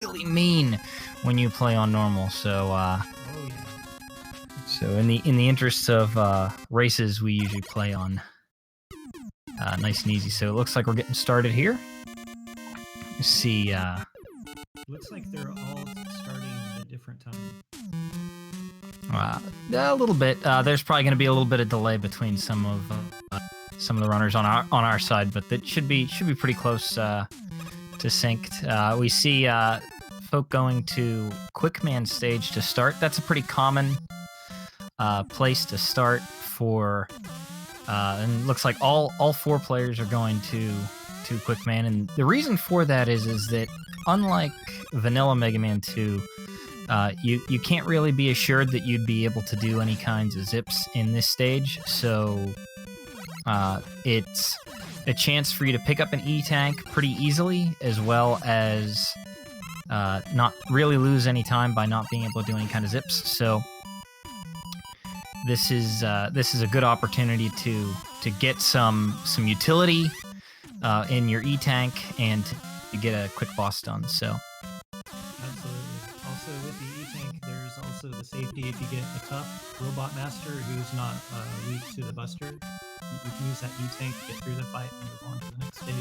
really mean when you play on normal. So, Oh yeah. so in the interests of races, we usually play on nice and easy. So it looks like we're getting started here. Let's see. Looks like they're all starting at a different time. A little bit. There's probably going to be a little bit of delay between some of the runners on our side, but that should be pretty close to synced. We see folk going to Quickman stage to start. That's a pretty common place to start for, and looks like all 4 players are going to Quickman, and the reason for that is that unlike vanilla Mega Man 2, you can't really be assured that you'd be able to do any kinds of zips in this stage, so it's a chance for you to pick up an E-Tank pretty easily, as well as not really lose any time by not being able to do any kind of zips. So this is a good opportunity to get some utility in your E-Tank and to get a quick boss done. So Absolutely. Also, with the E-Tank, there's also the safety if you get a tough Robot Master who's not weak to the Buster. You can use that E-Tank to get through the fight and move on to the next stage.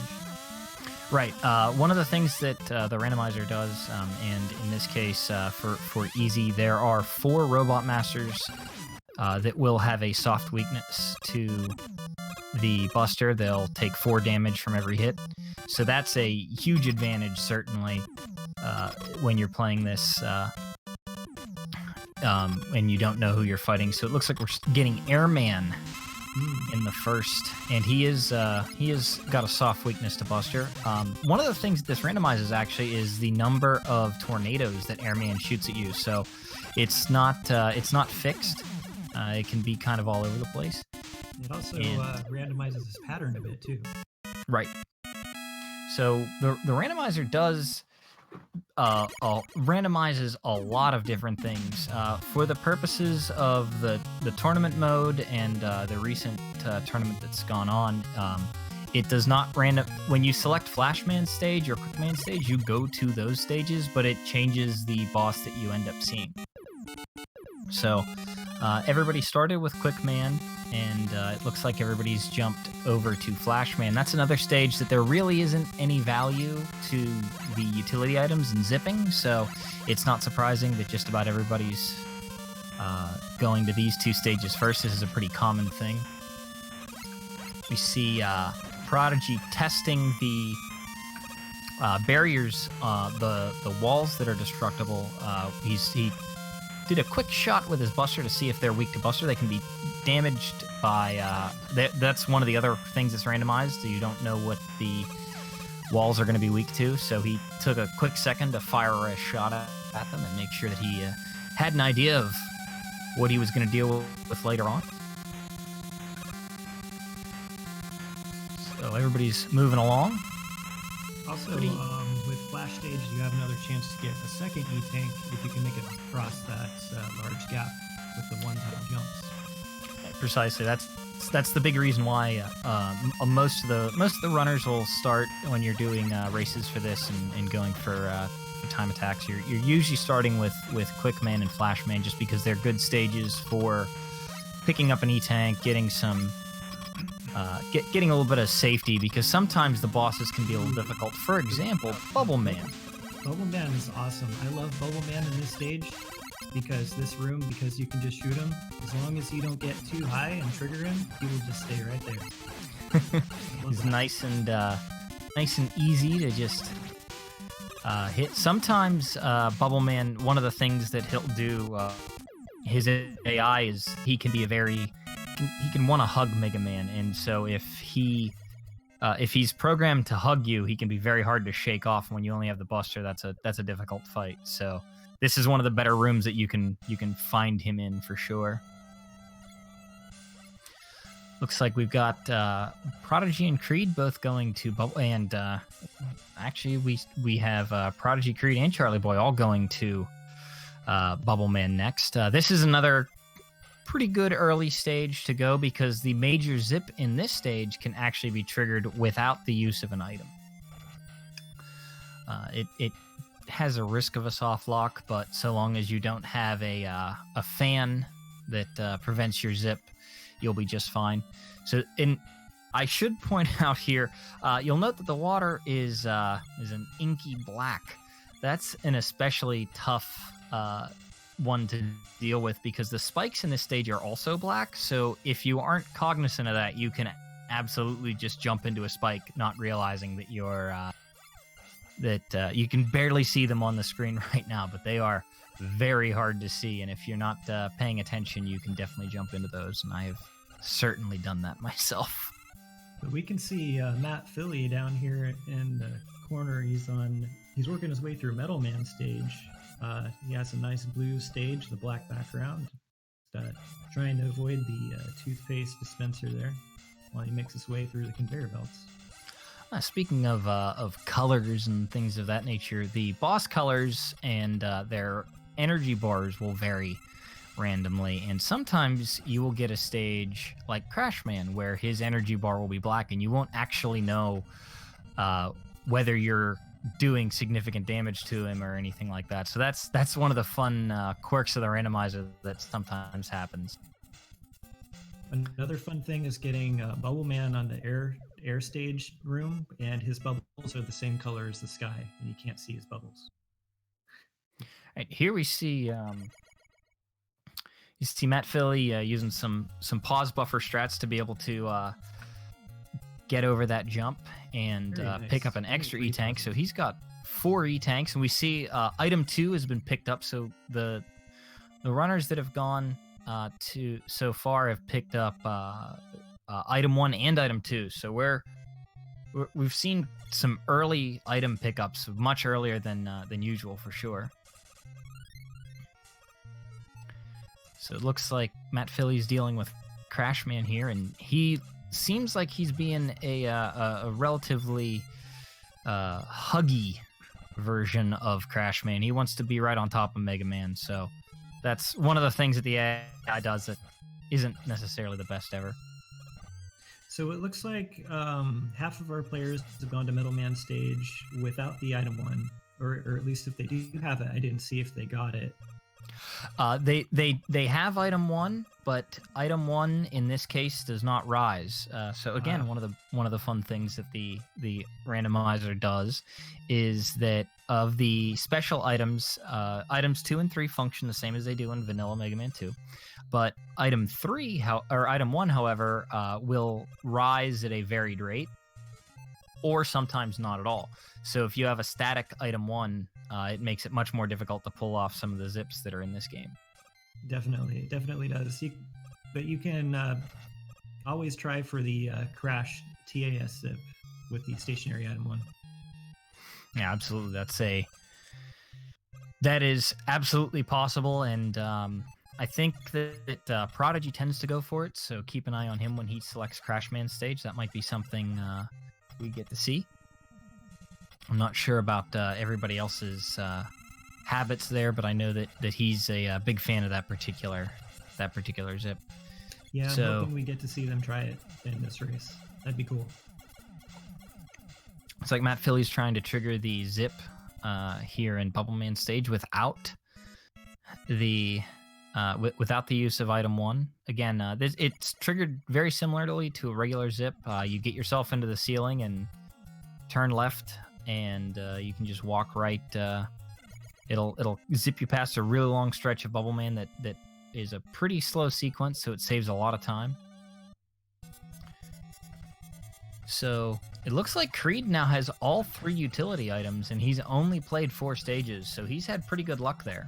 right, one of the things that the randomizer does, and in this case for easy, there are 4 Robot Masters that will have a soft weakness to the Buster. They'll take 4 damage from every hit. So that's a huge advantage, certainly, when you're playing this and you don't know who you're fighting. So it looks like we're getting Airman in the first, and he has got a soft weakness to Buster. One of the things that this randomizes actually is the number of tornadoes that Airman shoots at you. So it's not fixed. It can be kind of all over the place. It also randomizes his pattern a bit too. Right. So the randomizer does randomizes a lot of different things for the purposes of the tournament mode and the recent tournament that's gone on. It does not random when you select Flashman stage or Quickman stage. You go to those stages, but it changes the boss that you end up seeing. So everybody started with Quickman, and it looks like everybody's jumped over to Flashman. That's another stage that there really isn't any value to the utility items and zipping, so it's not surprising that just about everybody's going to these 2 stages first. This is a pretty common thing. We see Prodigy testing the barriers, the walls that are destructible. He did a quick shot with his Buster to see if they're weak to Buster. They can be damaged by... that's one of the other things that's randomized. So you don't know what the walls are going to be weak to. So he took a quick second to fire a shot at them and make sure that he had an idea of what he was going to deal with later on. So everybody's moving along. Also, with Flash Stage, you have another chance to get a second E-Tank if you can make it across that large gap with the one-time jumps. Precisely. That's the big reason why most of the runners will start when you're doing races for this and going for time attacks. You're usually starting with Quickman and Flashman just because they're good stages for picking up an E-Tank, getting some. Getting a little bit of safety, because sometimes the bosses can be a little difficult. For example, Bubble Man. Bubble Man is awesome. I love Bubble Man in this stage because you can just shoot him. As long as you don't get too high and trigger him, he will just stay right there. He's nice and easy to just hit. Sometimes Bubble Man, one of the things that he'll do, his AI is he can be he can want to hug Mega Man, and so if he's programmed to hug you, he can be very hard to shake off. When you only have the Buster, that's a difficult fight. So this is one of the better rooms that you can find him in for sure. Looks like we've got Prodigy and Creed both going to Bubble, and actually we have Prodigy, Creed, and Charlie Boy all going to Bubble Man next. This is another pretty good early stage to go because the major zip in this stage can actually be triggered without the use of an item. It has a risk of a soft lock, but so long as you don't have a fan that prevents your zip, you'll be just fine. So, I should point out here, you'll note that the water is an inky black. That's an especially tough one to deal with because the spikes in this stage are also black. So if you aren't cognizant of that, you can absolutely just jump into a spike, not realizing that you can barely see them on the screen right now, but they are very hard to see. And if you're not paying attention, you can definitely jump into those. And I have certainly done that myself. But we can see matphilly down here in the corner. He's working his way through Metal Man stage. He has a nice blue stage, the black background. Trying to avoid the toothpaste dispenser there while he makes his way through the conveyor belts. Speaking of colors and things of that nature, the boss colors and their energy bars will vary randomly, and sometimes you will get a stage like Crashman where his energy bar will be black and you won't actually know whether you're doing significant damage to him or anything like that. So that's one of the fun quirks of the randomizer that sometimes happens. Another fun thing is getting Bubble Man on the air stage room, and his bubbles are the same color as the sky, and you can't see his bubbles. Right, here we see you see matphilly using some pause buffer strats to be able to get over that jump and nice. Pick up an extra E-tank. So he's got 4 E-tanks, and we see item 2 has been picked up. So the runners that have gone to so far have picked up item 1 and item 2. So we've seen some early item pickups, much earlier than usual for sure. So it looks like matphilly's dealing with Crashman here, and he seems like he's being a relatively huggy version of Crashman. He wants to be right on top of Mega Man, so that's one of the things that the AI does that isn't necessarily the best ever. So it looks like half of our players have gone to Metal Man stage without the item 1, or at least if they do have it, I didn't see if they got it. They have item 1, but item 1 in this case does not rise. So again, one of the fun things that the randomizer does is that of the special items, items 2 and 3 function the same as they do in vanilla Mega Man 2, but item 1, however, will rise at a varied rate, or sometimes not at all. So if you have a static item 1, it makes it much more difficult to pull off some of the zips that are in this game. Definitely, it definitely does. But you can always try for the Crash TAS zip with the stationary item 1. Yeah, absolutely. That is absolutely possible, and I think that Prodigy tends to go for it, so keep an eye on him when he selects Crashman stage. That might be something we get to see. I'm not sure about everybody else's habits there, but I know that he's a big fan of that particular zip. Yeah, I'm hoping we get to see them try it in this race. That'd be cool. It's like matphilly's trying to trigger the zip here in Bubble Man stage without the use of item 1. Again, it's triggered very similarly to a regular zip. You get yourself into the ceiling and turn left, and you can just walk right. It'll zip you past a really long stretch of Bubble Man that is a pretty slow sequence, so it saves a lot of time. So it looks like Creed now has all 3 utility items, and he's only played 4 stages, so he's had pretty good luck there.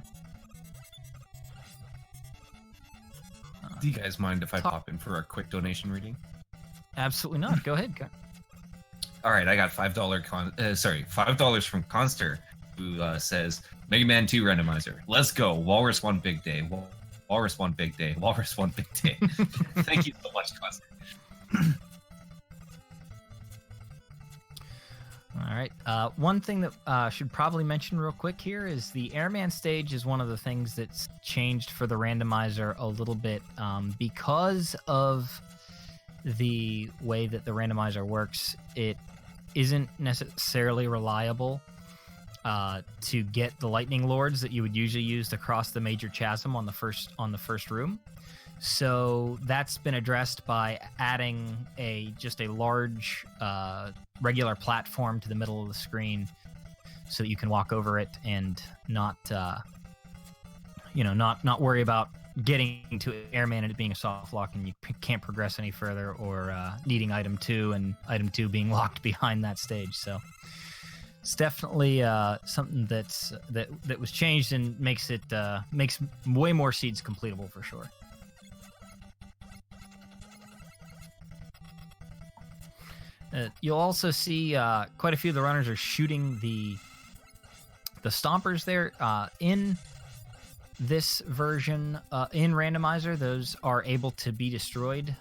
Do you guys mind if I pop in for a quick donation reading? Absolutely not. Go ahead. All right, I got $5 from Conster, who says Mega Man 2 randomizer. Let's go. Walrus 1 big day. Walrus 1 big day. Walrus 1 big day. Thank you so much, Conster. All right. One thing that should probably mention real quick here is the Airman stage is one of the things that's changed for the randomizer a little bit because of the way that the randomizer works. It isn't necessarily reliable. to get the lightning lords that you would usually use to cross the major chasm on the first room. So that's been addressed by adding just a large regular platform to the middle of the screen, so that you can walk over it and not worry about getting to Airman and it being a soft lock and you can't progress any further, or needing item 2 and item 2 being locked behind that stage. So it's definitely something that was changed and makes way more seeds completable for sure. You'll also see quite a few of the runners are shooting the stompers there. In this version, in Randomizer, those are able to be destroyed.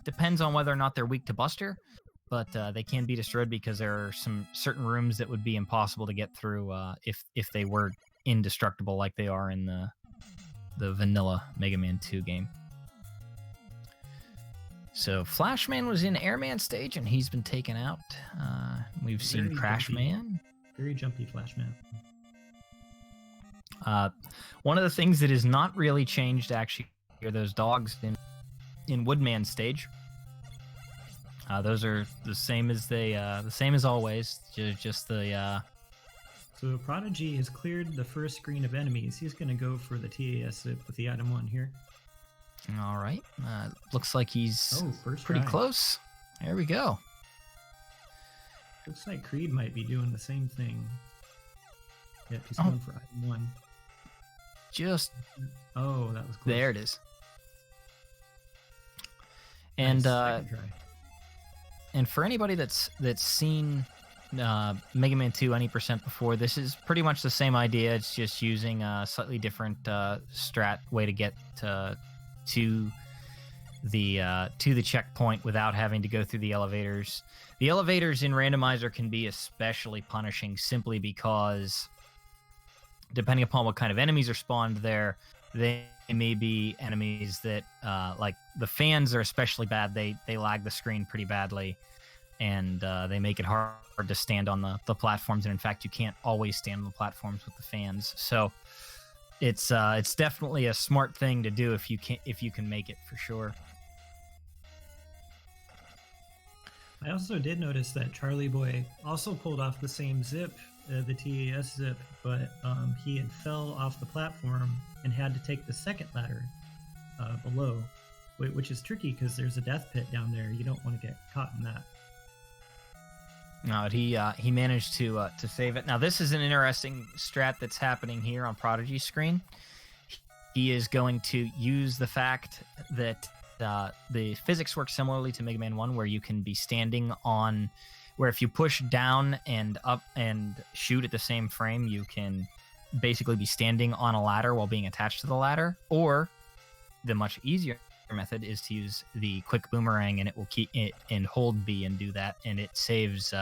Depends on whether or not they're weak to Buster, but they can be destroyed because there are some certain rooms that would be impossible to get through if they were indestructible like they are in the vanilla Mega Man 2 game. So Flashman was in Airman stage and he's been taken out. We've seen Crashman. Very jumpy Flashman. One of the things that is not really changed actually are those dogs in Woodman stage. Those are the same as always. Just the. So Prodigy has cleared the first screen of enemies. He's going to go for the TAS zip with the item 1 here. All right. Looks like he's pretty try. close. There we go. Looks like Creed might be doing the same thing. Yep, he's going for item 1. Just that was close. there it is. And Second try. And for anybody that's seen Mega Man 2 any percent before, this is pretty much the same idea. It's just using a slightly different strat way to get to the checkpoint without having to go through the elevators. The elevators in Randomizer can be especially punishing simply because depending upon what kind of enemies are spawned there, they may be enemies that like the fans are especially bad. They lag the screen pretty badly, and they make it hard to stand on the platforms. And in fact, you can't always stand on the platforms with the fans. So it's definitely a smart thing to do if you can make it, for sure. I also did notice that Charlie Boy also pulled off the same zip, the TAS zip, but he had fell off the platform and had to take the second ladder below, which is tricky because there's a death pit down there. You don't want to get caught in that. No, he managed to save it. Now this is an interesting strat that's happening here on Prodigy's screen. He is going to use the fact that the physics work similarly to Mega Man 1, where you can be standing on, where if you push down and up and shoot at the same frame, you can basically be standing on a ladder while being attached to the ladder. Or the much easier method is to use the quick boomerang, and it will keep it and hold B and do that, and it saves.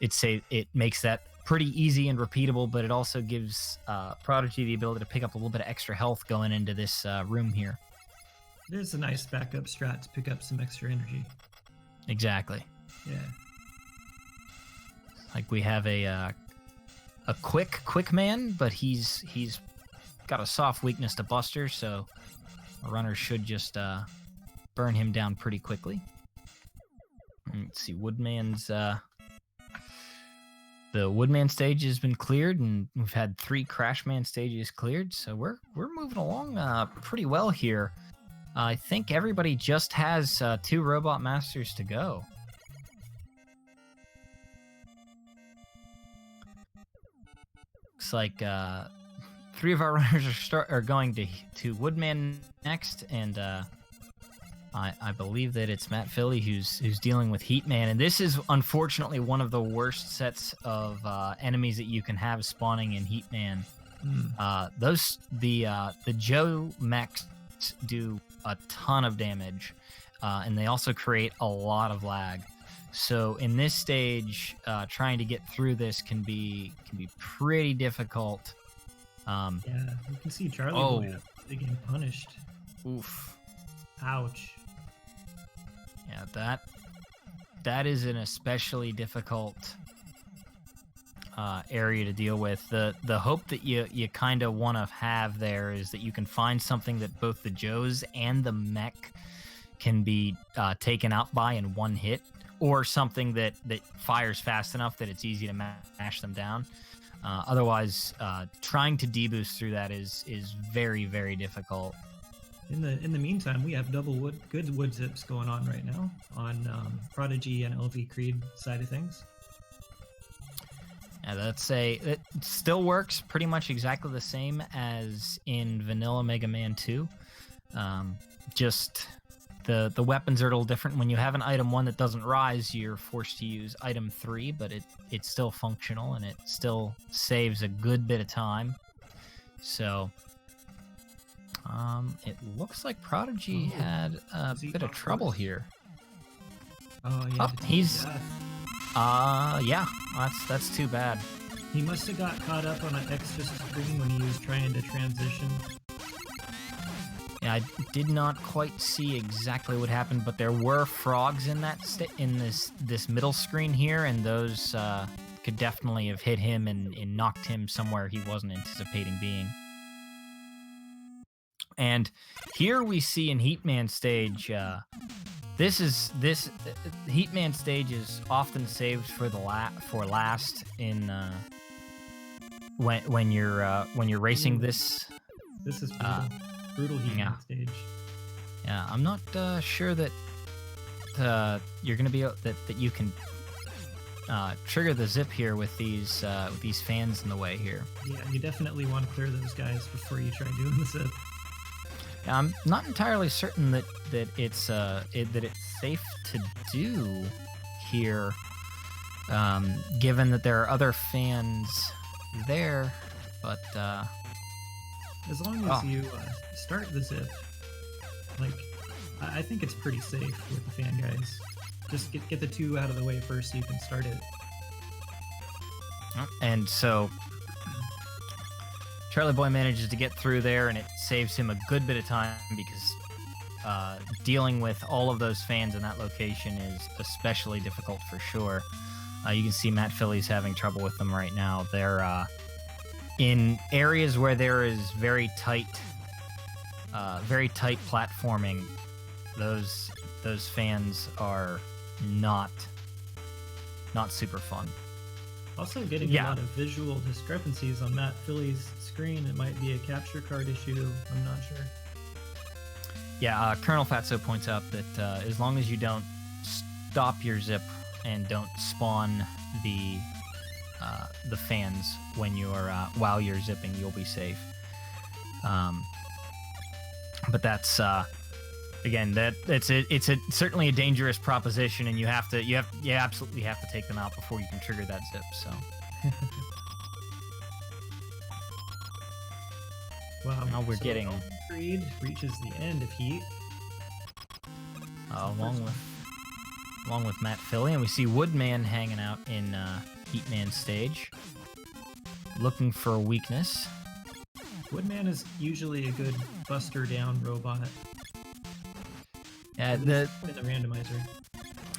It makes that pretty easy and repeatable, but it also gives Prodigy the ability to pick up a little bit of extra health going into this room here. It is a nice backup strat to pick up some extra energy. Exactly. Yeah. Like we have a quick man, but he's got a soft weakness to Buster, so a runner should just burn him down pretty quickly. Let's see, Woodman's the Woodman stage has been cleared, and we've had 3 Crashman stages cleared, so we're moving along pretty well here. I think everybody just has 2 Robot Masters to go. Looks like 3 of our runners are going to Woodman next, and I believe that it's matphilly who's dealing with Heatman, and this is unfortunately one of the worst sets of enemies that you can have spawning in Heatman. The Joe mechs do a ton of damage, and they also create a lot of lag. So in this stage, trying to get through this can be pretty difficult. Yeah, you can see Charlie Boy getting punished. Oof. Ouch. Yeah, that is an especially difficult area to deal with. The hope that you kind of want to have there is that you can find something that both the Joes and the mech can be taken out by in one hit, or something that fires fast enough that it's easy to mash them down. Otherwise, trying to deboost through that is very, very difficult. In the meantime, we have good wood zips going on right now on Prodigy and LVCreed side of things. Yeah, it still works pretty much exactly the same as in Vanilla Mega Man 2. Just the weapons are a little different. When you have an item 1 that doesn't rise, you're forced to use item 3, but it's still functional and it still saves a good bit of time. So it looks like Prodigy had a bit of trouble here. Oh, yeah. Yeah, that's too bad. He must have got caught up on an extra screen when he was trying to transition. Yeah, I did not quite see exactly what happened, but there were frogs in this middle screen here, and those could definitely have hit him and knocked him somewhere he wasn't anticipating being. And here we see in Heatman stage, this Heatman stage is often saved for last in when you're racing this. This is brutal Heatman stage. Yeah, I'm not sure that you're gonna be that you can trigger the zip here with these fans in the way here. Yeah, you definitely want to clear those guys before you try doing the zip. I'm not entirely certain that it's safe to do here, given that there are other fans there. But as long as you start the zip, like I think it's pretty safe with the fan guys. Just get the 2 out of the way first, so you can start it. And so Charlie Boy manages to get through there, and it saves him a good bit of time because dealing with all of those fans in that location is especially difficult for sure. You can see matphilly's having trouble with them right now. They're in areas where there is very tight platforming. Those fans are not super fun. Also getting a lot of visual discrepancies on matphilly's screen. It might be a capture card issue. I'm not sure. Yeah, Colonel Fatso points out that as long as you don't stop your zip and don't spawn the fans when you're while you're zipping, you'll be safe. But that's again, it's certainly a dangerous proposition, and you absolutely have to take them out before you can trigger that zip. So. Wow. Now we're getting Creed reaches the end of Heat. Along with matphilly, and we see Woodman hanging out in Heatman stage, looking for a weakness. Woodman is usually a good buster down robot. Yeah, in the randomizer.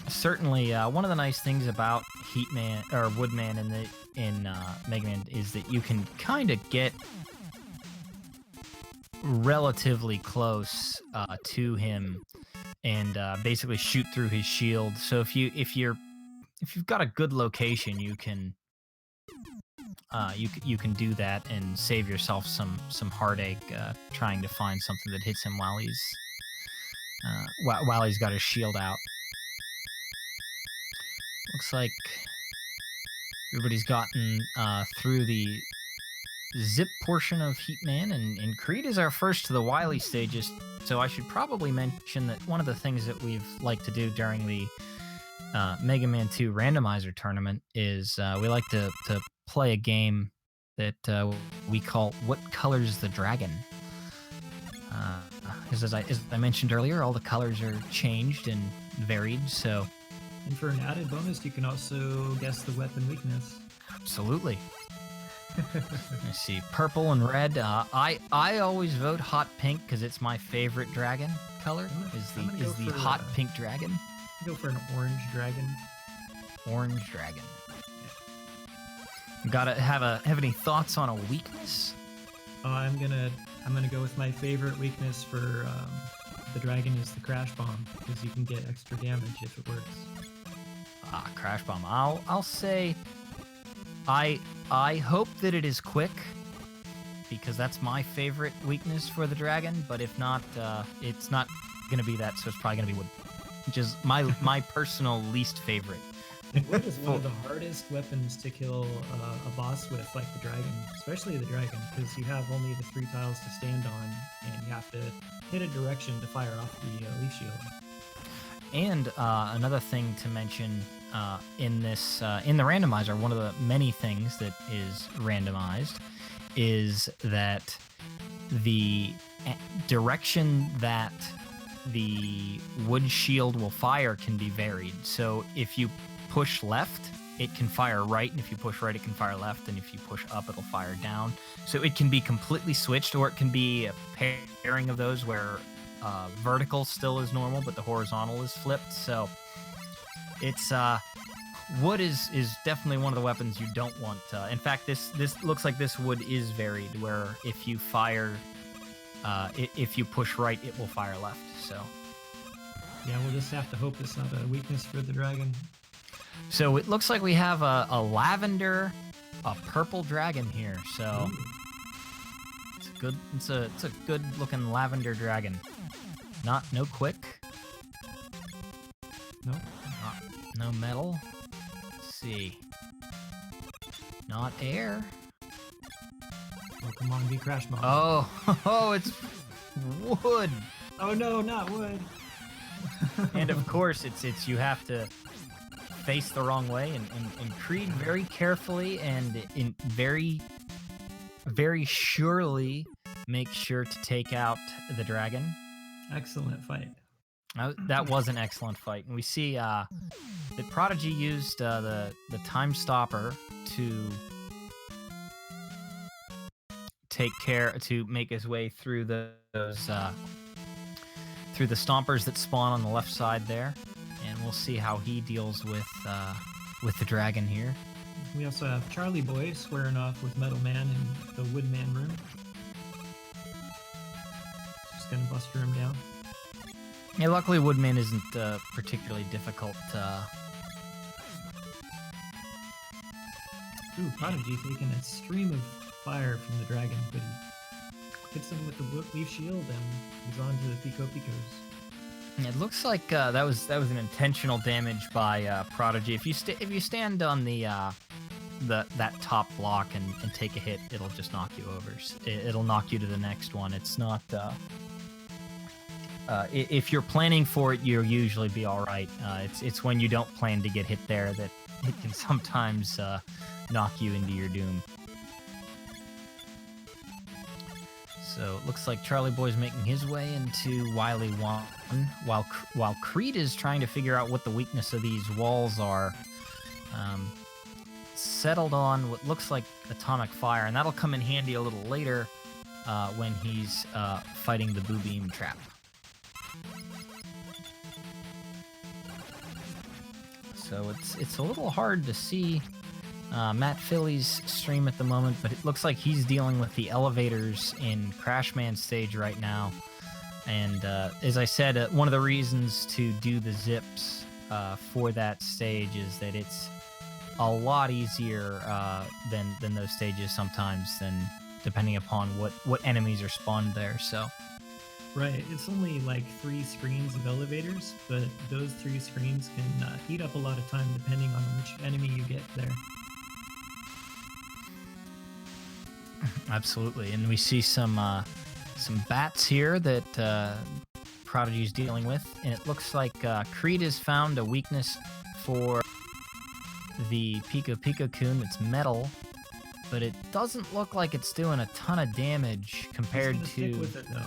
Certainly, one of the nice things about Heatman or Woodman in Mega Man is that you can kind of get relatively close to him and basically shoot through his shield. So if you've got a good location, you can do that and save yourself some heartache trying to find something that hits him while he's got his shield out. Looks like everybody's gotten through the zip portion of Heatman, and Creed is our first to the Wily stages, so I should probably mention that one of the things that we've liked to do during the Mega Man 2 Randomizer tournament is we like to play a game that we call What Color's the Dragon? Because as I mentioned earlier, all the colors are changed and varied, so... And for an added bonus, you can also guess the weapon weakness. Absolutely. Let's see, purple and red. I always vote hot pink because it's my favorite dragon color. Is the hot pink dragon? Go for an orange dragon. Orange dragon. Have any thoughts on a weakness? I'm gonna go with my favorite weakness for the dragon is the crash bomb, because you can get extra damage if it works. Crash bomb. I'll say I hope that it is quick, because that's my favorite weakness for the dragon, but if not, it's not gonna be that, so it's probably gonna be wood, which is my personal least favorite. Wood is one of the hardest weapons to kill a boss with, like the dragon, especially the dragon, because you have only the 3 tiles to stand on, and you have to hit a direction to fire off the leaf shield. And another thing to mention in the randomizer, one of the many things that is randomized is that the direction that the wood shield will fire can be varied. So if you push left, it can fire right, and if you push right, it can fire left, and if you push up, it'll fire down. So it can be completely switched, or it can be a pairing of those where vertical still is normal, but the horizontal is flipped. So it's wood is definitely one of the weapons you don't want. In fact, this looks like this wood is varied, where if you fire, if you push right, it will fire left. So yeah, we'll just have to hope it's not a weakness for the dragon. So it looks like we have a lavender, a purple dragon here. So it's a good looking lavender dragon. No quick. Nope. No metal. Let's see. Not air. Oh, come on, be crash bomb. Oh, it's wood. Oh no, not wood. And of course, it's you have to face the wrong way, and Creed very carefully and in very surely make sure to take out the dragon. Excellent fight. That was an excellent fight, and we see that Prodigy used the time stopper to make his way through those through the stompers that spawn on the left side there. And we'll see how he deals with the dragon here. We also have Charlie Boy squaring off with Metal Man in the Woodman room. Just gonna buster him down. Yeah, luckily Woodman isn't particularly difficult. Ooh, Prodigy taking a stream of fire from the dragon, but he hits him with the leaf shield and he's on to the Pico Picos. It looks like that was an intentional damage by Prodigy. If you stand on that top block and take a hit, it'll just knock you over. It'll knock you to the next one. It's not. If you're planning for it, you'll usually be all right. It's when you don't plan to get hit there that it can sometimes knock you into your doom. So it looks like Charlie Boy's making his way into Wily 1, while Creed is trying to figure out what the weakness of these walls are. Settled on what looks like atomic fire, and that'll come in handy a little later when he's fighting the Boo Beam trap. So it's a little hard to see matphilly's stream at the moment, but it looks like he's dealing with the elevators in Crashman's stage right now. And as I said, one of the reasons to do the zips for that stage is that it's a lot easier than those stages sometimes, than depending upon what enemies are spawned there. So right, it's only like 3 screens of elevators, but those 3 screens can eat up a lot of time depending on which enemy you get there. Absolutely, and we see some bats here that Prodigy's dealing with, and it looks like Creed has found a weakness for the Pico Pico-kun that's metal, but it doesn't look like it's doing a ton of damage compared to. Stick with it though.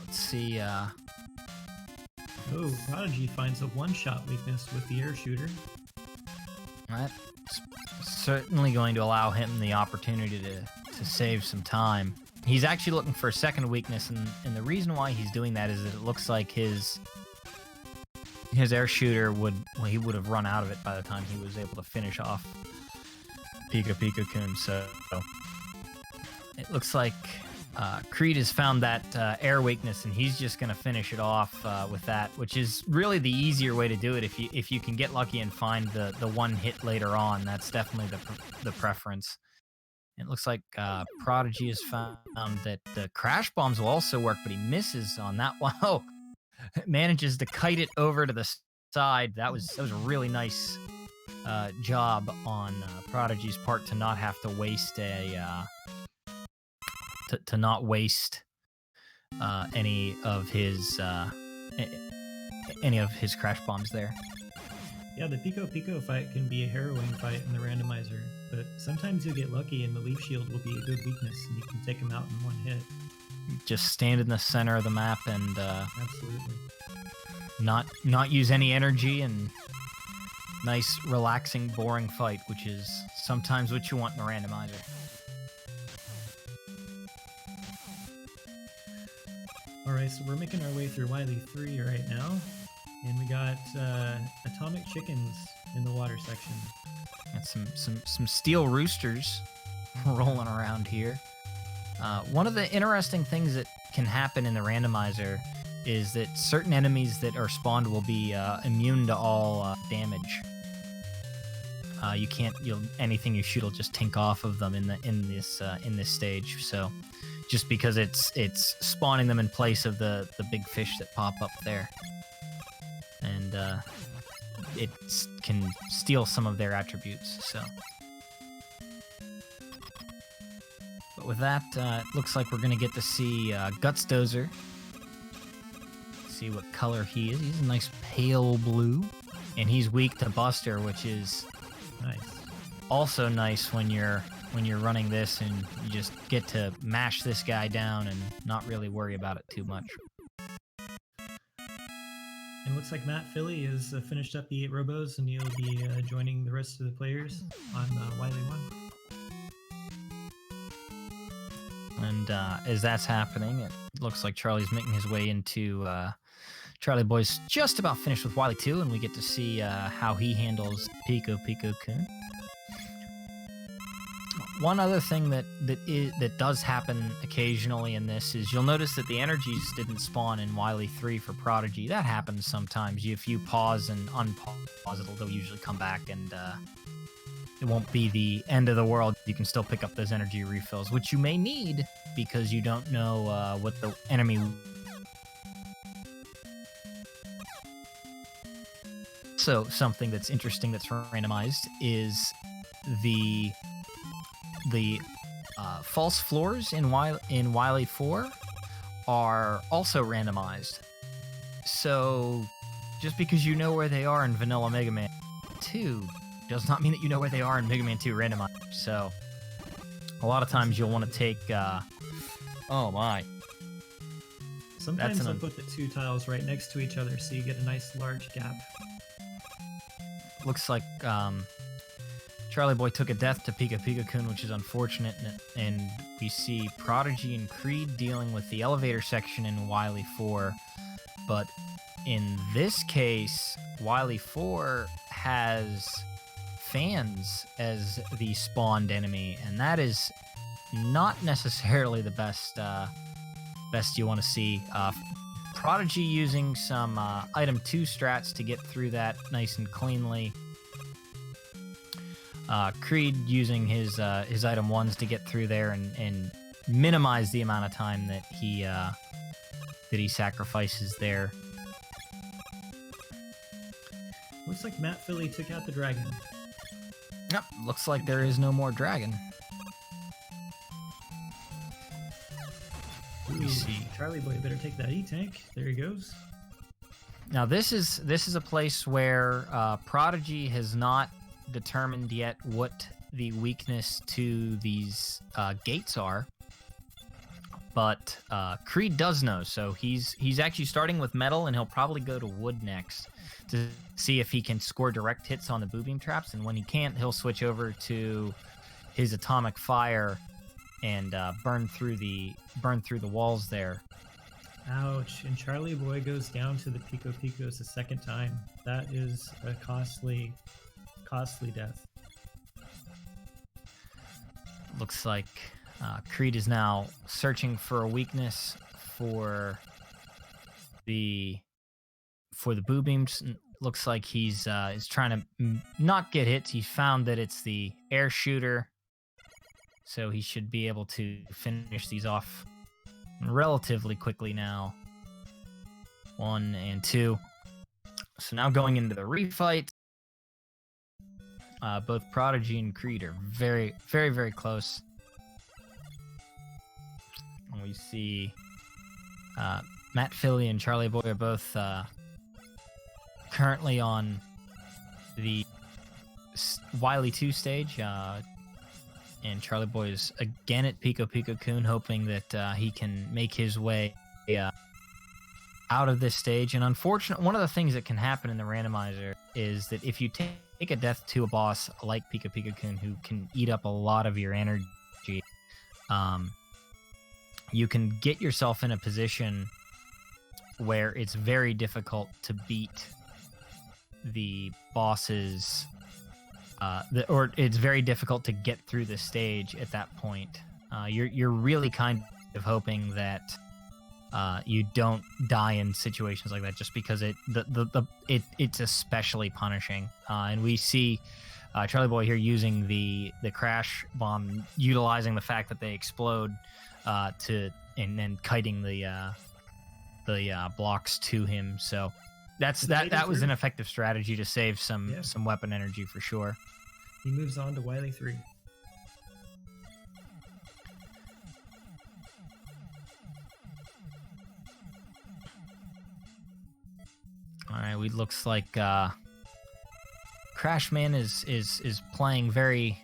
Let's see. Oh, Prodigy finds a one-shot weakness with the air shooter. That's certainly going to allow him the opportunity to save some time. He's actually looking for a second weakness, and the reason why he's doing that is that it looks like his his air shooter he would have run out of it by the time he was able to finish off Pika Pika-kun. So it looks like Creed has found that air weakness, and he's just going to finish it off with that, which is really the easier way to do it. If you can get lucky and find the one hit later on, that's definitely the preference. It looks like Prodigy has found that the crash bombs will also work, but he misses on that one. Oh, manages to kite it over to the side. That was a really nice job on Prodigy's part to not have to waste to not waste any of his crash bombs there. Yeah, the Pico Pico fight can be a harrowing fight in the randomizer, but sometimes you'll get lucky and the leaf shield will be a good weakness and you can take him out in one hit. Just stand in the center of the map and Absolutely. not use any energy, and nice, relaxing, boring fight, which is sometimes what you want in a randomizer. Alright, so we're making our way through Wily 3 right now, and we got atomic chickens in the water section. Got some steel roosters rolling around here. One of the interesting things that can happen in the randomizer is that certain enemies that are spawned will be immune to all damage. Anything you shoot will just tink off of them in this stage. So just because it's spawning them in place of the big fish that pop up there, and it can steal some of their attributes. So. But with that, it looks like we're going to get to see Guts Dozer. See what color he is. He's a nice pale blue. And he's weak to Buster, which is Nice. also nice when you're running this and you just get to mash this guy down and not really worry about it too much. And it looks like matphilly has finished up the 8 robos, and he'll be joining the rest of the players on Wily 1. And as that's happening, it looks like Charlie's making his way into... Charlie Boy's just about finished with Wily 2, and we get to see how he handles Pico Pico-kun. One other thing that does happen occasionally in this is you'll notice that the energies didn't spawn in Wily 3 for Prodigy. That happens sometimes. If you pause and unpause it, they'll usually come back, and it won't be the end of the world. You can still pick up those energy refills, which you may need because you don't know what the enemy... So something that's interesting that's randomized is the false floors in Wily 4 are also randomized. So just because you know where they are in Vanilla Mega Man 2 does not mean that you know where they are in Mega Man 2 randomized. So a lot of times you'll want to take oh my. Sometimes they'll put the 2 tiles right next to each other so you get a nice large gap. Looks like Charlie Boy took a death to Pika Pika-kun, which is unfortunate, and we see Prodigy and Creed dealing with the elevator section in Wily 4. But in this case, Wily 4 has fans as the spawned enemy, and that is not necessarily the best you want to see. Prodigy using some item 2 strats to get through that nice and cleanly. Creed using his item 1s to get through there and minimize the amount of time that he sacrifices there. Looks like matphilly took out the dragon. Yep, looks like there is no more dragon. Ooh, Charlie Boy better take that E-tank. There he goes. Now this is a place where Prodigy has not determined yet what the weakness to these gates are, but Creed does know. So he's actually starting with metal, and he'll probably go to wood next to see if he can score direct hits on the boo beam traps. And when he can't, he'll switch over to his atomic fire and burn through the walls there. Ouch. And Charlie Boy goes down to the Pico Picos a second time. That is a costly death. Looks like Creed is now searching for a weakness for the boo beams. Looks like he's trying to not get hits. He found that it's the air shooter, so he should be able to finish these off relatively quickly now. 1 and 2. So now going into the refight. Both Prodigy and Creed are very, very, very close. And we see matphilly and Charlie Boy are both currently on the Wily 2 stage. And Charlie Boy is again at Pico Pico Kun, hoping that he can make his way out of this stage. And unfortunately, one of the things that can happen in the randomizer is that if you take a death to a boss like Pico Pico Kun, who can eat up a lot of your energy, you can get yourself in a position where it's very difficult to beat the bosses, or it's very difficult to get through the stage at that point. You're really kind of hoping that you don't die in situations like that, just because it's especially punishing. And we see Charlie Boy here using the crash bomb, utilizing the fact that they explode and then kiting the blocks to him. So that was an effective strategy to save some weapon energy for sure. He moves on to Wily 3. All right, looks like Crashman is playing very,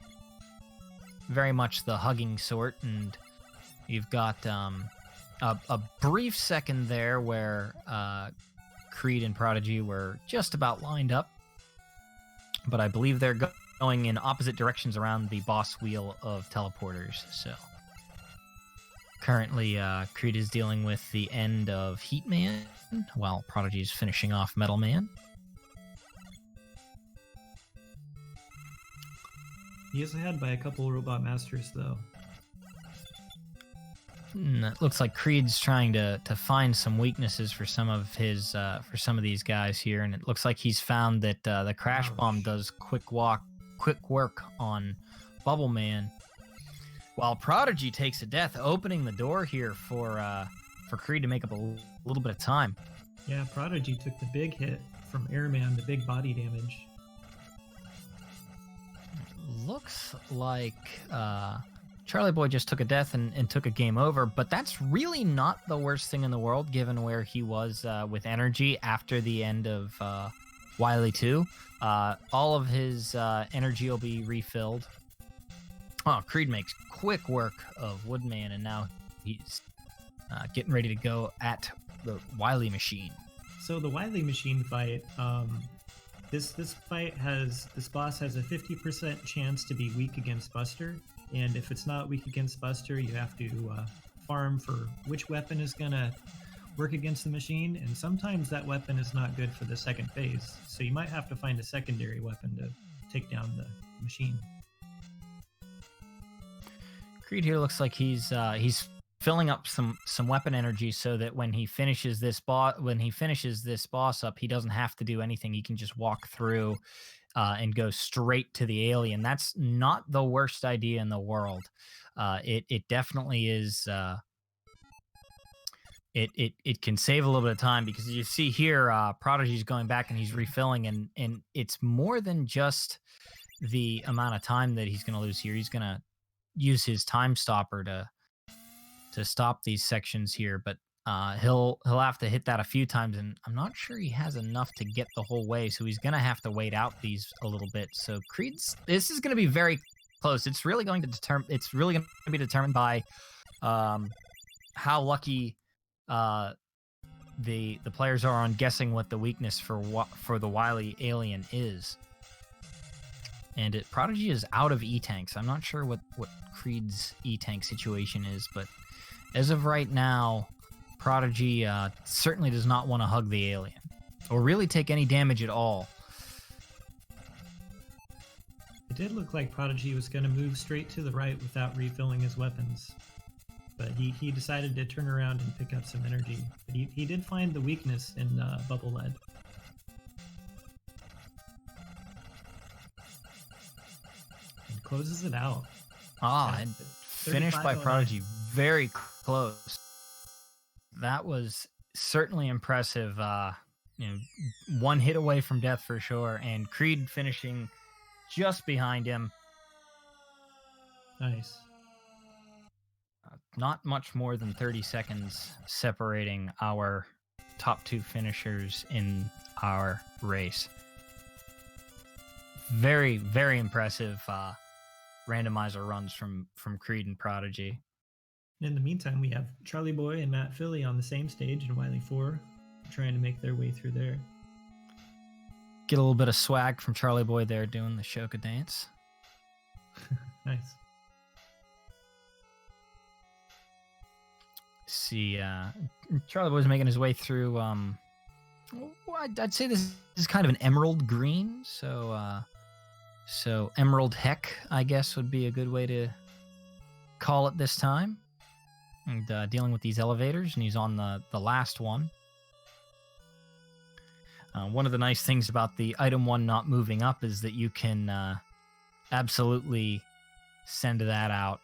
very much the hugging sort, and you've got a brief second there where Creed and Prodigy were just about lined up, but I believe they're going in opposite directions around the boss wheel of teleporters. So currently, Creed is dealing with the end of Heat Man, while Prodigy is finishing off Metal Man. He is ahead by a couple Robot Masters, though. It looks like Creed's trying to find some weaknesses for some of his for some of these guys here, and it looks like he's found that the Crash Bomb does quick work on Bubble Man, while Prodigy takes a death, opening the door here for Creed to make up a little bit of time. Yeah, Prodigy took the big hit from Airman, the big body damage. Looks like Charlie Boy just took a death and took a game over, but that's really not the worst thing in the world, given where he was with energy after the end of Wily 2. All of his energy will be refilled. Oh, Creed makes quick work of Woodman, and now he's getting ready to go at the Wily Machine. So the Wily Machine fight, this boss has a 50% chance to be weak against Buster, and if it's not weak against Buster, you have to farm for which weapon is gonna work against the machine, and sometimes that weapon is not good for the second phase, so you might have to find a secondary weapon to take down the machine. Creed here looks like he's filling up some weapon energy so that when he finishes this boss up, he doesn't have to do anything. He can just walk through and go straight to the alien. That's not the worst idea in the world. It definitely is. It can save a little bit of time, because you see here, Prodigy's going back and he's refilling, and it's more than just the amount of time that he's going to lose here. He's going to use his time stopper to stop these sections here, but he'll have to hit that a few times, and I'm not sure he has enough to get the whole way, so he's gonna have to wait out these a little bit. So this is gonna be very close. It's really going to be determined by how lucky the players are on guessing what the weakness for the Wily alien is. And Prodigy is out of E-Tanks. I'm not sure what Creed's E-Tank situation is, but as of right now, Prodigy certainly does not want to hug the alien, or really take any damage at all. It did look like Prodigy was going to move straight to the right without refilling his weapons. But he decided to turn around and pick up some energy. But he did find the weakness in Bubble Lead. And closes it out. And finished by Prodigy. Very close. That was certainly impressive. One hit away from death for sure. And Creed finishing just behind him. Nice. Not much more than 30 seconds separating our top two finishers in our race. Very, very impressive randomizer runs from Creed and Prodigy. In the meantime, we have Charlie Boy and matphilly on the same stage in Wily 4, trying to make their way through there. Get a little bit of swag from Charlie Boy there doing the Shoka dance. Nice. See, Charlie Boy's making his way through. I'd say this is kind of an emerald green, so emerald heck, I guess, would be a good way to call it this time. And dealing with these elevators, and he's on the last one. One of the nice things about the item 1 not moving up is that you can absolutely send that out.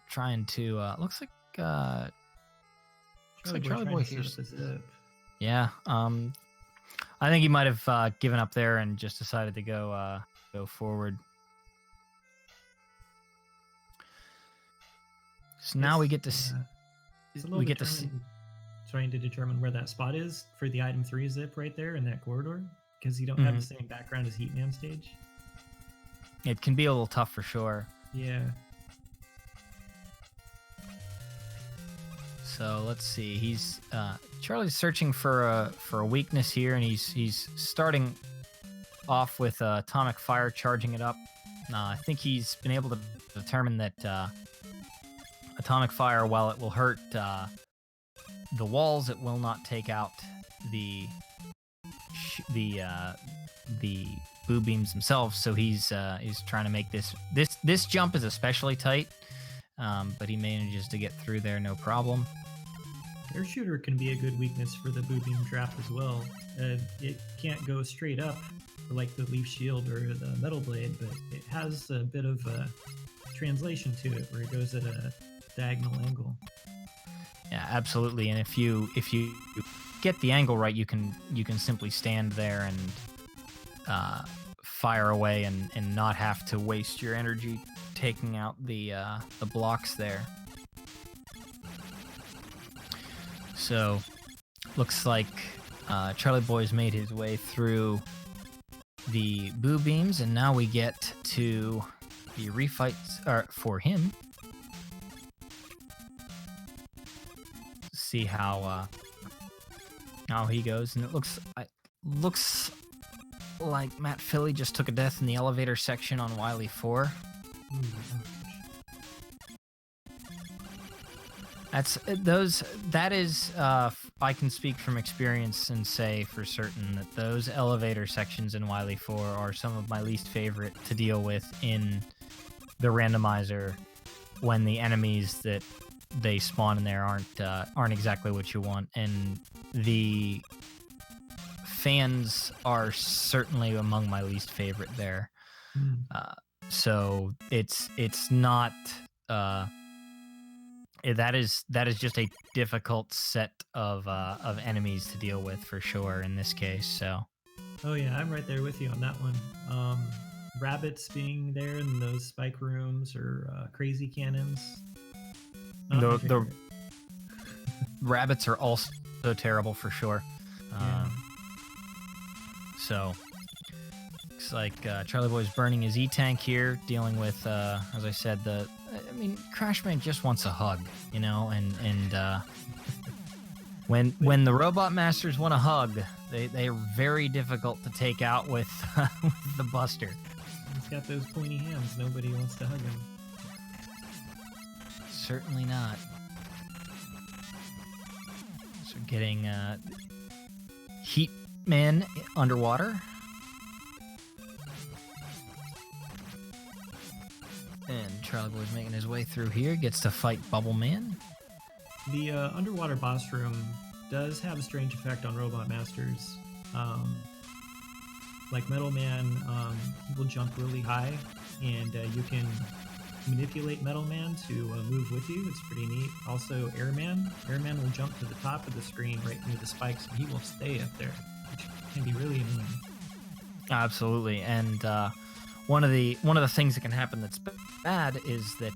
Trying to looks like Charlie Boy here. Yeah, I think he might have given up there and just decided to go forward. So now we get to trying to determine where that spot is for the item 3 zip right there in that corridor, because you don't have the same background as Heatman stage. It can be a little tough for sure. Yeah. So let's see. He's Charlie's searching for a weakness here, and he's starting off with atomic fire, charging it up. I think he's been able to determine that atomic fire, while it will hurt the walls, it will not take out the boo beams themselves. So he's trying to make this jump is especially tight, but he manages to get through there no problem. Air shooter can be a good weakness for the boo beam trap as well. It can't go straight up like the leaf shield or the metal blade, but it has a bit of a translation to it where it goes at a diagonal angle. Yeah, absolutely. And if you get the angle right, you can simply stand there and fire away and not have to waste your energy taking out the blocks there. So looks like Charlie Boy's made his way through the boo beams, and now we get to the refights for him. See how he goes, and it looks like matphilly just took a death in the elevator section on Wily 4. That is I can speak from experience and say for certain that those elevator sections in Wily 4 are some of my least favorite to deal with in the randomizer, when the enemies that they spawn in there aren't exactly what you want, and the fans are certainly among my least favorite there. So it's not that is just a difficult set of enemies to deal with for sure in this case. So oh yeah, I'm right there with you on that one. Rabbits being there in those spike rooms, or crazy cannons. The rabbits are also terrible for sure. So looks like Charlie Boy's burning his E-Tank here, dealing with, as I said, Crashman just wants a hug, and when the Robot Masters want a hug, they are very difficult to take out with the Buster. He's got those pointy hands. Nobody wants to hug him. Certainly not. getting Heat Man underwater. And Charlie Boy's making his way through here, gets to fight Bubble Man. The underwater boss room does have a strange effect on Robot Masters. Like Metal Man, he will jump really high, and you can manipulate Metal Man to move with you. It's pretty neat. Also, Airman will jump to the top of the screen right near the spikes, and he will stay up there, which can be really annoying. Absolutely, and one of the things that can happen that's bad is that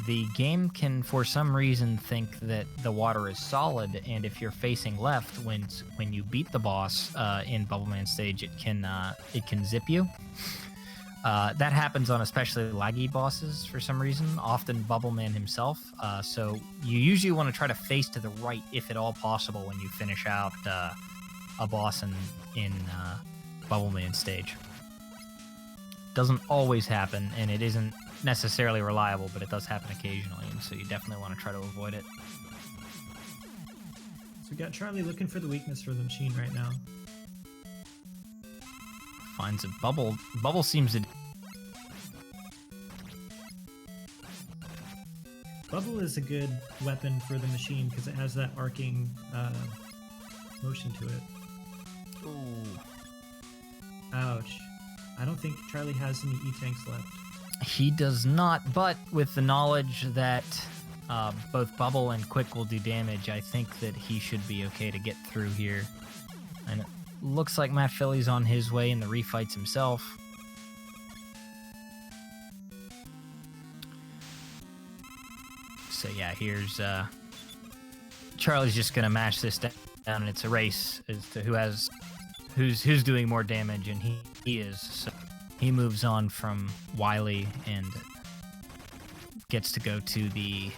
the game can, for some reason, think that the water is solid, and if you're facing left when you beat the boss in Bubble Man stage, it can zip you. That happens on especially laggy bosses for some reason, often Bubble Man himself. So you usually want to try to face to the right, if at all possible, when you finish out a boss in Bubble Man stage. Doesn't always happen, and it isn't necessarily reliable, but it does happen occasionally, and so you definitely want to try to avoid it. So we got Charlie looking for the weakness for the machine right now. Finds a Bubble. Bubble seems to... Bubble is a good weapon for the machine because it has that arcing motion to it. Ooh. Ouch. I don't think Charlie has any E-tanks left. He does not, but with the knowledge that both Bubble and Quick will do damage, I think that he should be okay to get through here. And it looks like matphilly's on his way in the refights himself. So yeah, here's Charlie's just gonna mash this down, and it's a race as to who's doing more damage, and he is. So he moves on from Wily and gets to go to the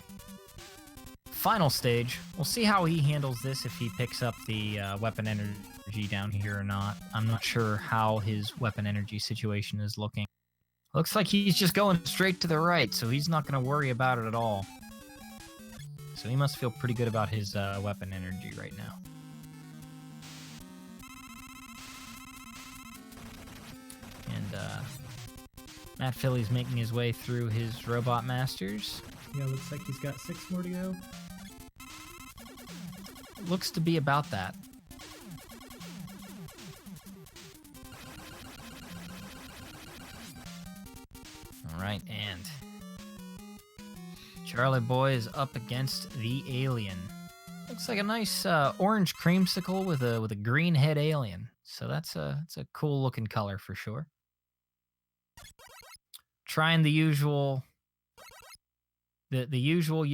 final stage. We'll see how he handles this, if he picks up the weapon energy down here or not. I'm not sure how his weapon energy situation is looking. Looks like he's just going straight to the right, so he's not going to worry about it at all. So he must feel pretty good about his weapon energy right now. And matphilly's making his way through his Robot Masters. Yeah, looks like he's got 6 more to go. Looks to be about that. Alright, and Charlie Boy is up against the alien. Looks like a nice orange creamsicle with a green head alien. So that's a cool looking color for sure. Trying the usual. The usual.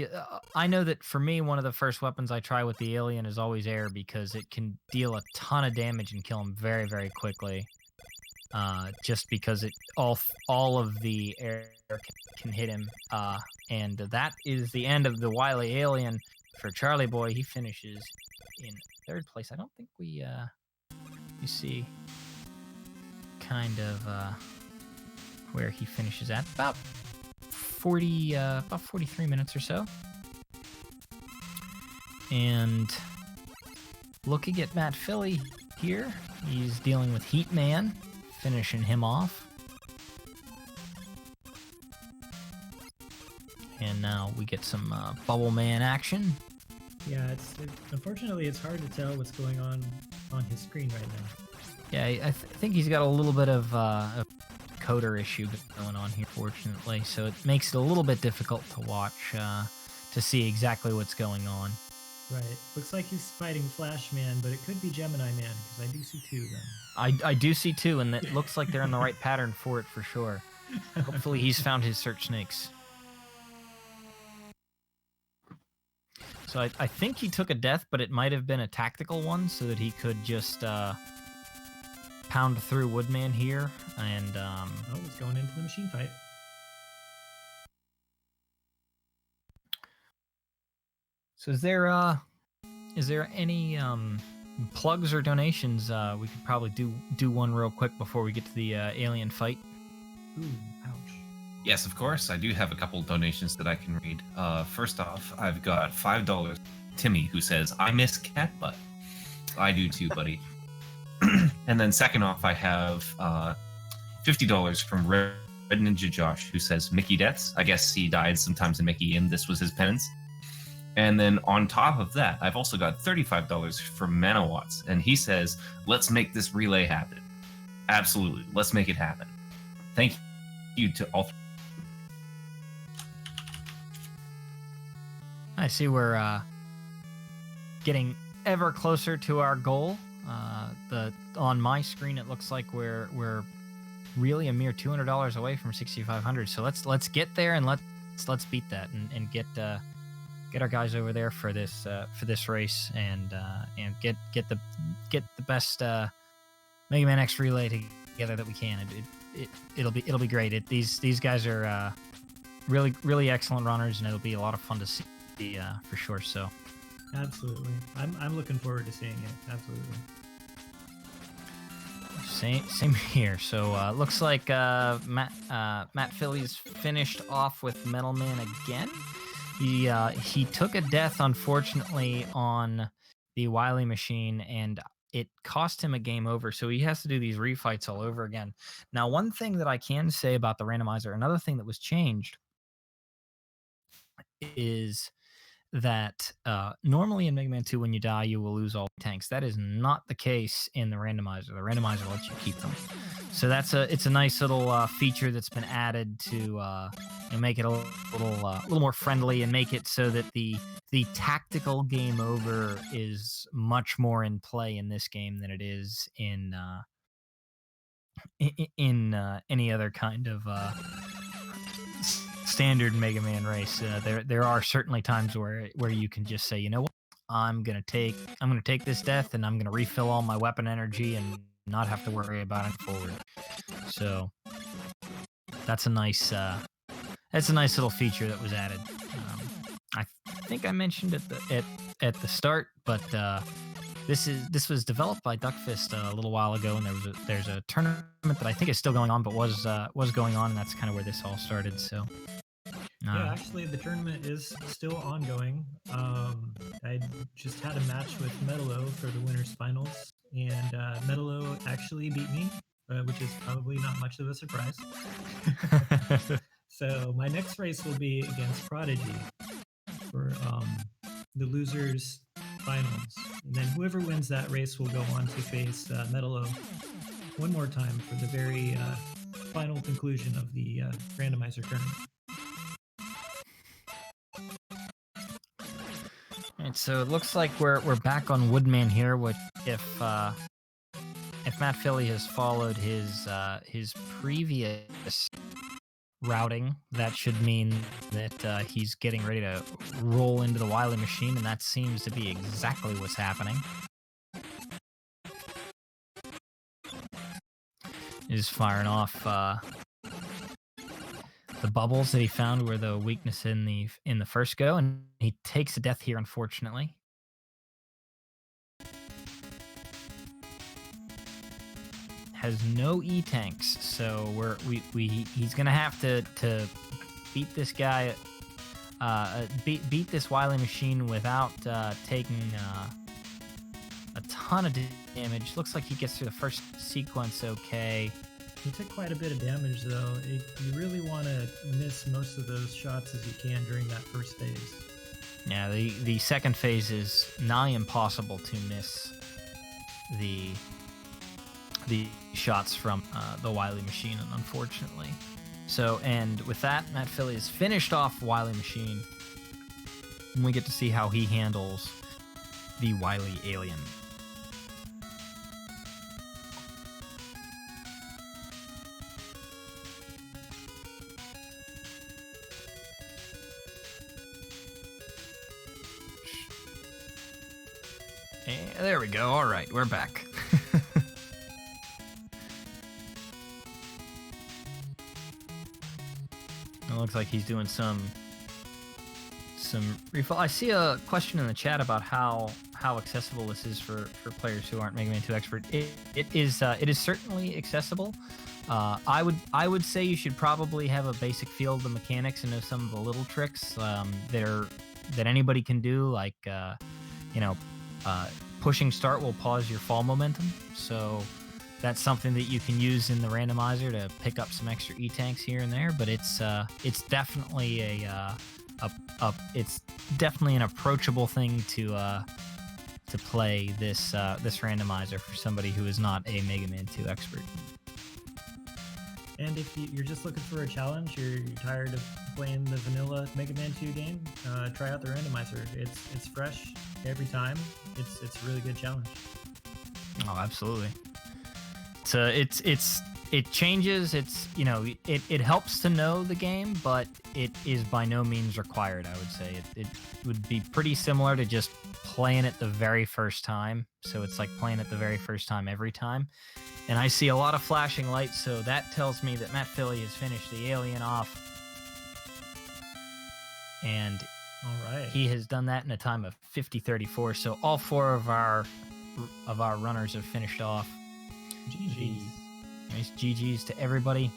I know that for me, one of the first weapons I try with the alien is always air, because it can deal a ton of damage and kill him very, very quickly. Just because all of the air can hit him. And that is the end of the wily alien for Charlie Boy. He finishes in 3rd place. I don't think we you see kind of where he finishes at, about 43 minutes or so. And looking at matphilly here, he's dealing with Heat Man, finishing him off. And now we get some Bubble Man action. Yeah, unfortunately it's hard to tell what's going on his screen right now. Yeah, I think he's got a little bit of a coder issue going on here, fortunately, so it makes it a little bit difficult to watch, to see exactly what's going on. Right. Looks like he's fighting Flash Man, but it could be Gemini Man, because I do see 2 of them. I do see 2, and it looks like they're in the right pattern for it for sure. Hopefully he's found his search snakes. So I think he took a death, but it might have been a tactical one, so that he could just pound through Woodman here, and Oh, he's going into the machine fight. So is there any plugs or donations? We could probably do one real quick before we get to the alien fight. Ooh, ouch. Yes, of course. I do have a couple donations that I can read. First off, I've got $5 Timmy, who says, I miss cat butt. I do too, buddy. And then second off, I have $50 from Red Ninja Josh, who says, Mickey deaths. I guess he died sometimes in Mickey, and this was his penance. And then on top of that, I've also got $35 from Manawatts, and he says, let's make this relay happen. Absolutely. Let's make it happen. Thank you to all. I see we're getting ever closer to our goal. On my screen, it looks like we're really a mere $200 away from 6,500. So let's get there and let's beat that and get our guys over there for this race and get the best Mega Man X relay together that we can. It'll be great. These guys are really excellent runners, and it'll be a lot of fun to see for sure. So Absolutely. I'm looking forward to seeing it. Absolutely. Same here. So looks like matphilly's finished off with Metal Man again. He took a death, unfortunately, on the Wily machine, and it cost him a game over. So he has to do these refights all over again. Now, one thing that I can say about the randomizer, another thing that was changed, is that normally in Mega Man 2, when you die, you will lose all tanks. That is not the case in the randomizer. The randomizer lets you keep them. So it's a nice little feature that's been added to make it a little more friendly and make it so that the tactical game over is much more in play in this game than it is in any other kind of standard Mega Man race. There are certainly times where you can just say, you know what, I'm gonna take this death and I'm gonna refill all my weapon energy and not have to worry about it forward. So that's a nice little feature that was added. I think I mentioned it at the start, but this was developed by Duckfist a little while ago, and there's a tournament that I think is still going on, but was going on, and that's kind of where this all started. So. Yeah, actually, the tournament is still ongoing. I just had a match with Metalo for the winners finals, and Metalo actually beat me, which is probably not much of a surprise. So my next race will be against Prodigy for the losers finals, and then whoever wins that race will go on to face Metalo one more time for the very final conclusion of the randomizer tournament. And so it looks like we're back on Woodman here. Which if matphilly has followed his previous routing, that should mean that he's getting ready to roll into the Wily machine, and that seems to be exactly what's happening. He's firing off the bubbles that he found were the weakness in the first go, and he takes a death here, unfortunately. Has no E-tanks, so he's gonna have to beat this guy, beat this Wily machine without taking a ton of damage. Looks like he gets through the first sequence okay. He took quite a bit of damage, though. You really want to miss most of those shots as you can during that first phase. Yeah, the second phase is nigh impossible to miss the shots from the Wily machine, unfortunately. So, and with that, matphilly has finished off Wily machine, and we get to see how he handles the Wily alien. There we go. All right, we're back. It looks like he's doing some refill. I see a question in the chat about how accessible this is for players who aren't Mega Man 2 expert. It is certainly accessible. I would say you should probably have a basic feel of the mechanics and know some of the little tricks. that anybody can do, like you know, pushing start will pause your fall momentum. So that's something that you can use in the randomizer to pick up some extra E-tanks here and there. But it's definitely it's definitely an approachable thing to play this randomizer for somebody who is not a Mega Man 2 expert. And if you're just looking for a challenge, you're tired of playing the vanilla Mega Man 2 game, try out the randomizer. It's fresh every time. It's a really good challenge. Oh, absolutely. It changes. It helps to know the game, but it is by no means required. I would say it would be pretty similar to just playing it the very first time. So it's like playing it the very first time every time. And I see a lot of flashing lights, so that tells me that matphilly has finished the alien off. And all right, he has done that in a time of 50:34. So all 4 of our runners have finished off. GG's. Nice GG's to everybody.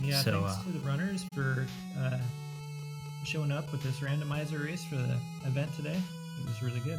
Yeah, so, thanks to the runners for showing up with this randomizer race for the event today. It was really good.